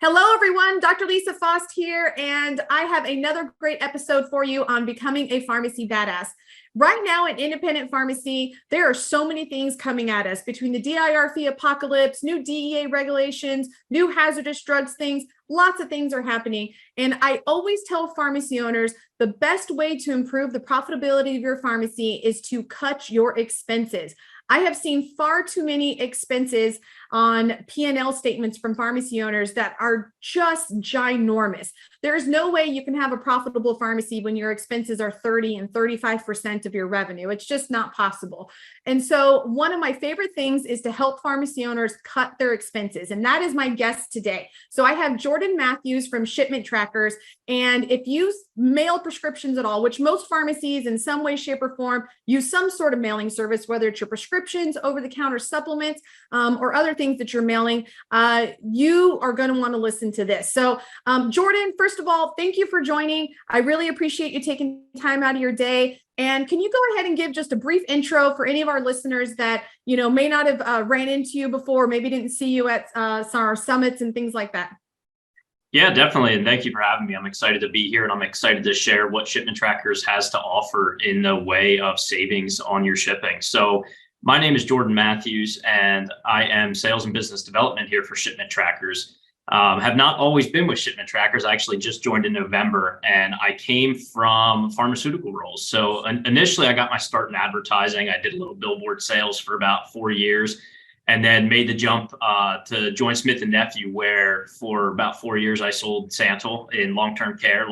Hello, everyone. Dr. Lisa Faast here, and I have another great episode for you on becoming a pharmacy badass. Right now in independent pharmacy, there are so many things coming at us between the DIR fee apocalypse, new DEA regulations, new hazardous drugs things. Lots of things are happening. And I always tell pharmacy owners the best way to improve the profitability of your pharmacy is to cut your expenses. I have seen far too many expenses on P&L statements from pharmacy owners that are just ginormous. There's no way you can have a profitable pharmacy when your expenses are 30 and 35% of your revenue. It's just not possible. And so one of my favorite things is to help pharmacy owners cut their expenses. And that is my guest today. So I have Jordan Matthews from Shipment Trackers. And if you mail prescriptions at all, which most pharmacies in some way, shape, or form use some sort of mailing service, whether it's your prescriptions, over-the-counter supplements, or other things that you're mailing, you are going to want to listen to this. So Jordan, first of all, thank you for joining. I really appreciate you taking time out of your day. And can you go ahead and give just a brief intro for any of our listeners that, may not have ran into you before, maybe didn't see you at our summits and things like that? Yeah, definitely. And thank you for having me. I'm excited to be here, and I'm excited to share what Shipment Trackers has to offer in the way of savings on your shipping. So my name is Jordan Matthews, and I am sales and business development here for Shipment Trackers. Have not always been with Shipment Trackers. I actually just joined in November, and I came from pharmaceutical roles. So initially I got my start in advertising. I did a little billboard sales for about 4 years, and then made the jump to join Smith & Nephew, where for about 4 years I sold Santal in long-term care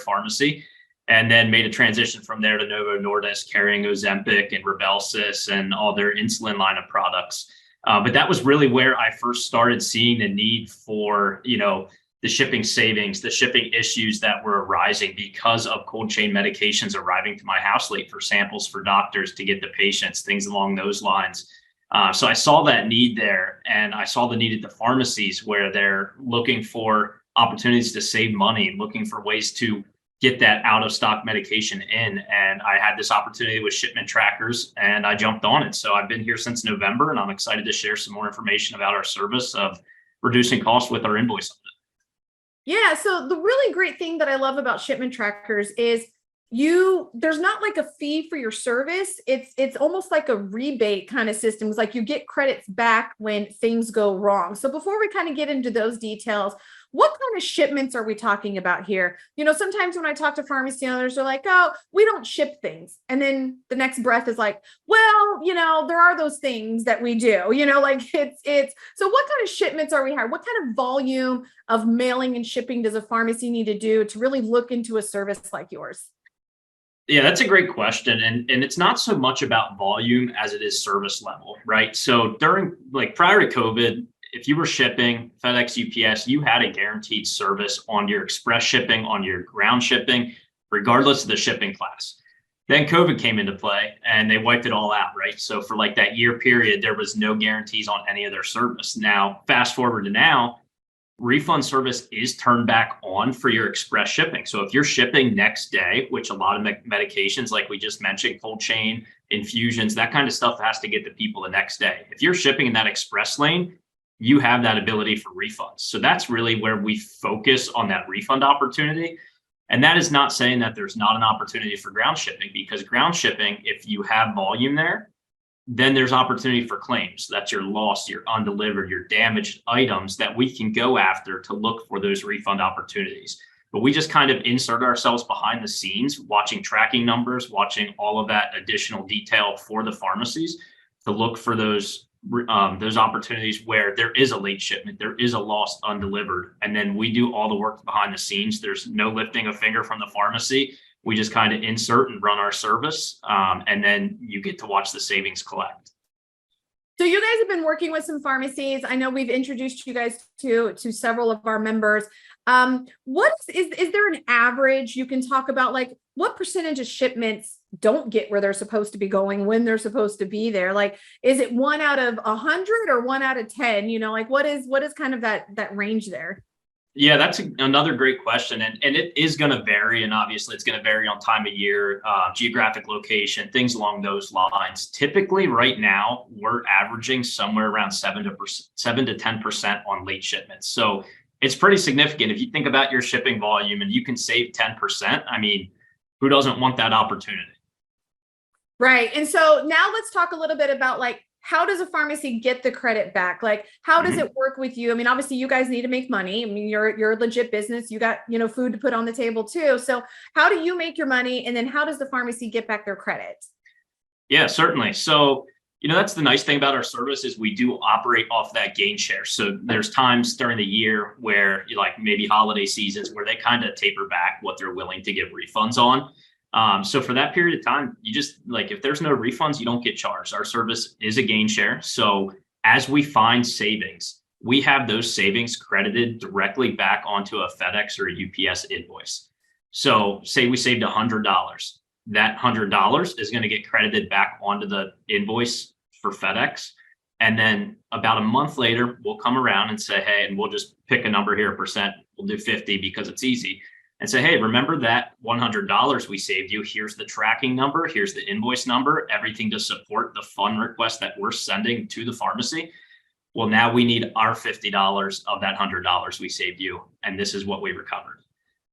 pharmacy, and then made a transition from there to Novo Nordisk, carrying Ozempic and Rybelsus and all their insulin line of products. But that was really where I first started seeing the need for, the shipping savings, the shipping issues that were arising because of cold chain medications arriving to my house late for samples for doctors to get to patients, things along those lines. So I saw that need there, and I saw the need at the pharmacies where they're looking for opportunities to save money, looking for ways to get that out of stock medication in. And I had this opportunity with Shipment Trackers, and I jumped on it. So I've been here since November, and I'm excited to share some more information about our service of reducing costs with our invoice. Yeah. So the really great thing that I love about Shipment Trackers is there's not like a fee for your service. It's almost like a rebate kind of system. It's like you get credits back when things go wrong. So before we kind of get into those details, what kind of shipments are we talking about here? Sometimes when I talk to pharmacy owners, they're like, oh, we don't ship things. And then the next breath is like, well, there are those things that we do, so what kind of shipments are we hiring? What kind of volume of mailing and shipping does a pharmacy need to do to really look into a service like yours? Yeah, that's a great question. And it's not so much about volume as it is service level, right? So prior to COVID, if you were shipping FedEx, UPS, you had a guaranteed service on your express shipping, on your ground shipping, regardless of the shipping class. Then COVID came into play and they wiped it all out, right? So for like that year period, there was no guarantees on any of their service. Now, fast forward to now, refund service is turned back on for your express shipping. So if you're shipping next day, which a lot of medications, like we just mentioned, cold chain, infusions, that kind of stuff has to get to people the next day. If you're shipping in that express lane, you have that ability for refunds. So that's really where we focus on that refund opportunity. And that is not saying that there's not an opportunity for ground shipping, because ground shipping, if you have volume there, then there's opportunity for claims. That's your lost, your undelivered, your damaged items that we can go after to look for those refund opportunities. But we just kind of insert ourselves behind the scenes, watching tracking numbers, watching all of that additional detail for the pharmacies to look for those opportunities where there is a late shipment, there is a lost undelivered, and then we do all the work behind the scenes. There's no lifting a finger from the pharmacy. We just kind of insert and run our service, and then you get to watch the savings collect. So you guys have been working with some pharmacies. I know we've introduced you guys to several of our members. Is there an average you can talk about? Like, what percentage of shipments don't get where they're supposed to be going when they're supposed to be there? Like, is it 1 out of 100 or 1 out of 10? What is kind of that range there? Yeah, that's another great question. And it is going to vary. And obviously it's going to vary on time of year, geographic location, things along those lines. Typically right now, we're averaging somewhere around 7 to 10% on late shipments. So it's pretty significant. If you think about your shipping volume and you can save 10%, I mean, who doesn't want that opportunity? Right. And so now let's talk a little bit about like, how does a pharmacy get the credit back? Like, how does it work with you? I mean, obviously you guys need to make money. I mean, you're a legit business. You got, food to put on the table too. So how do you make your money? And then how does the pharmacy get back their credit? Yeah, certainly. So, that's the nice thing about our service is we do operate off that gain share. So there's times during the year where like maybe holiday seasons where they kind of taper back what they're willing to give refunds on. So for that period of time, you just like, if there's no refunds, you don't get charged. Our service is a gain share. So as we find savings, we have those savings credited directly back onto a FedEx or a UPS invoice. So say we saved $100, that $100 is going to get credited back onto the invoice for FedEx. And then about a month later, we'll come around and say, hey, and we'll just pick a number here, a percent. We'll do 50 because it's easy. And say, hey, remember that $100 we saved you? Here's the tracking number. Here's the invoice number, everything to support the fund request that we're sending to the pharmacy. Well, now we need our $50 of that $100 we saved you. And this is what we recovered.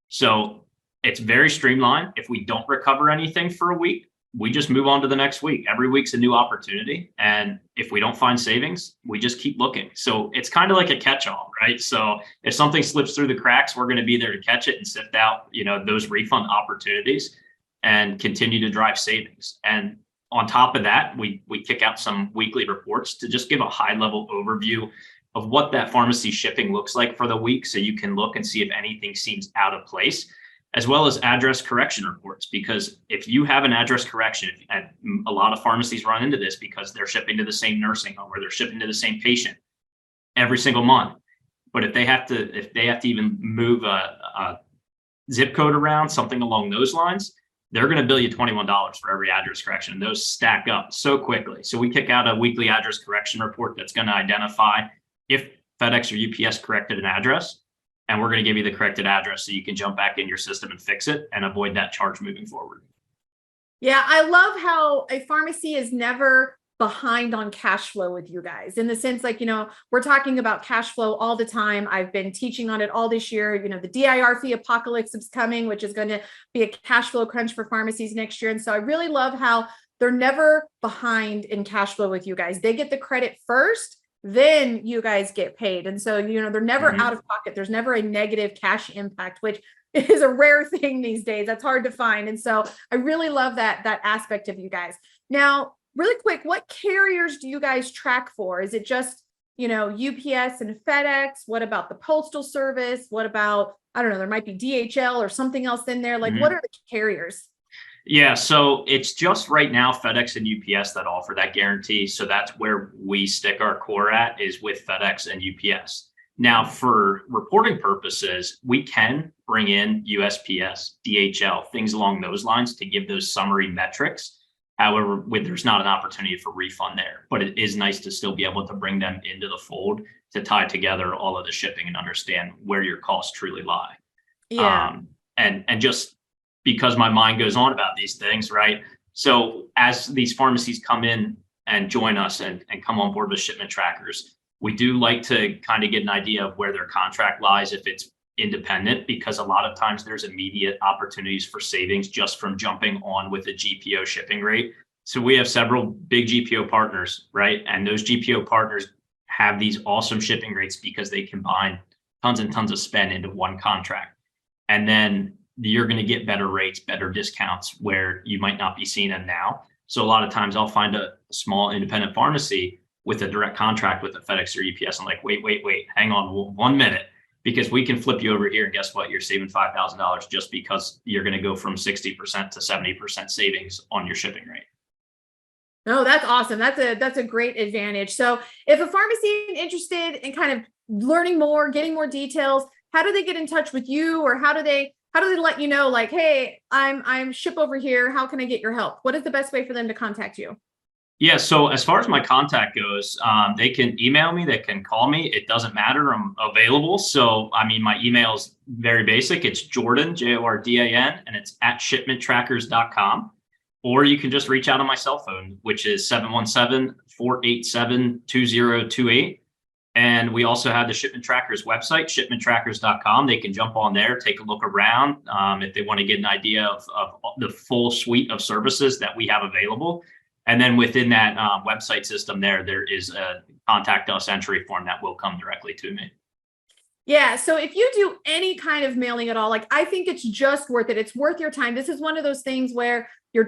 So it's very streamlined. If we don't recover anything for a week, we just move on to the next week. Every week's a new opportunity. And if we don't find savings, we just keep looking. So it's kind of like a catch-all, right? So if something slips through the cracks, we're going to be there to catch it and sift out, those refund opportunities and continue to drive savings. And on top of that, we kick out some weekly reports to just give a high-level overview of what that pharmacy shipping looks like for the week. So you can look and see if anything seems out of place, as well as address correction reports. Because if you have an address correction, and a lot of pharmacies run into this because they're shipping to the same nursing home or they're shipping to the same patient every single month. But if they have to even move a zip code around, something along those lines, they're going to bill you $21 for every address correction. And those stack up so quickly. So we kick out a weekly address correction report that's going to identify if FedEx or UPS corrected an address. And we're going to give you the corrected address so you can jump back in your system and fix it and avoid that charge moving forward. Yeah, I love how a pharmacy is never behind on cash flow with you guys, in the sense like, we're talking about cash flow all the time. I've been teaching on it all this year. The DIR fee apocalypse is coming, which is going to be a cash flow crunch for pharmacies next year. And so I really love how they're never behind in cash flow with you guys. They get the credit first, then you guys get paid. And so, they're never out of pocket. There's never a negative cash impact, which is a rare thing these days. That's hard to find. And so I really love that aspect of you guys. Now, really quick, what carriers do you guys track for? Is it just, UPS and FedEx? What about the Postal Service? What about, I don't know, there might be DHL or something else in there. Like, what are the carriers? Yeah, so it's just right now FedEx and UPS that offer that guarantee. So that's where we stick our core at, is with FedEx and UPS. Now, for reporting purposes, we can bring in USPS, DHL, things along those lines to give those summary metrics. However, there's not an opportunity for refund there, but it is nice to still be able to bring them into the fold to tie together all of the shipping and understand where your costs truly lie. Yeah. And just because my mind goes on about these things, right? So as these pharmacies come in and join us and come on board with shipment trackers, we do like to kind of get an idea of where their contract lies if it's independent, because a lot of times there's immediate opportunities for savings just from jumping on with a GPO shipping rate. So we have several big GPO partners, right? And those GPO partners have these awesome shipping rates because they combine tons and tons of spend into one contract. And then you're going to get better rates, better discounts where you might not be seeing them now. So a lot of times I'll find a small independent pharmacy with a direct contract with a FedEx or UPS. I'm like, wait, hang on 1 minute, because we can flip you over here. And guess what? You're saving $5,000 just because you're going to go from 60% to 70% savings on your shipping rate. No, that's awesome. That's a great advantage. So if a pharmacy is interested in kind of learning more, getting more details, how do they get in touch with you, or how do they let you know, like, hey, I'm Ship over here. How can I get your help? What is the best way for them to contact you? Yeah. So as far as my contact goes, they can email me, they can call me. It doesn't matter. I'm available. So, I mean, my email is very basic. It's Jordan, Jordan, and it's at shipmenttrackers.com. Or you can just reach out on my cell phone, which is 717-487-2028. And we also have the Shipment Trackers website, shipmenttrackers.com. They can jump on there, take a look around if they want to get an idea of the full suite of services that we have available. And then within that website system there is a contact us entry form that will come directly to me. Yeah. So if you do any kind of mailing at all, like I think it's just worth it. It's worth your time. This is one of those things where you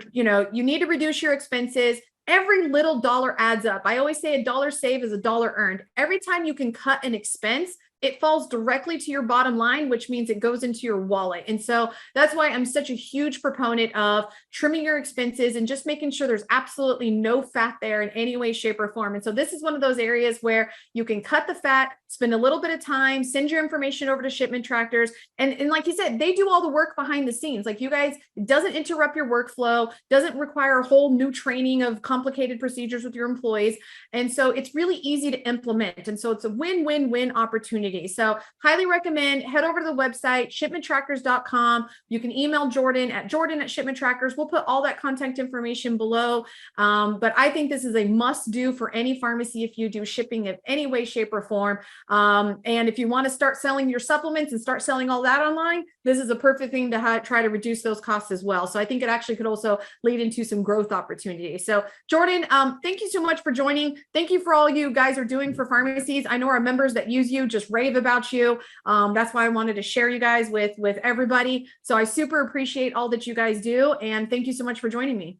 need to reduce your expenses. Every little dollar adds up. I always say a dollar saved is a dollar earned. Every time you can cut an expense, it falls directly to your bottom line, which means it goes into your wallet. And so that's why I'm such a huge proponent of trimming your expenses and just making sure there's absolutely no fat there in any way, shape, or form. And so this is one of those areas where you can cut the fat, spend a little bit of time, send your information over to Shipment Trackers. And like you said, they do all the work behind the scenes. Like you guys, it doesn't interrupt your workflow, doesn't require a whole new training of complicated procedures with your employees. And so it's really easy to implement. And so it's a win-win-win opportunity. So highly recommend, head over to the website, shipmenttrackers.com. You can email Jordan at Shipment Trackers. We'll put all that contact information below. But I think this is a must do for any pharmacy if you do shipping of any way, shape, or form. And if you want to start selling your supplements and start selling all that online, this is a perfect thing to try to reduce those costs as well. So I think it actually could also lead into some growth opportunities. So Jordan, thank you so much for joining. Thank you for all you guys are doing for pharmacies. I know our members that use you just rave about you. That's why I wanted to share you guys with everybody. So I super appreciate all that you guys do. And thank you so much for joining me.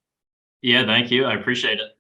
Yeah, thank you. I appreciate it.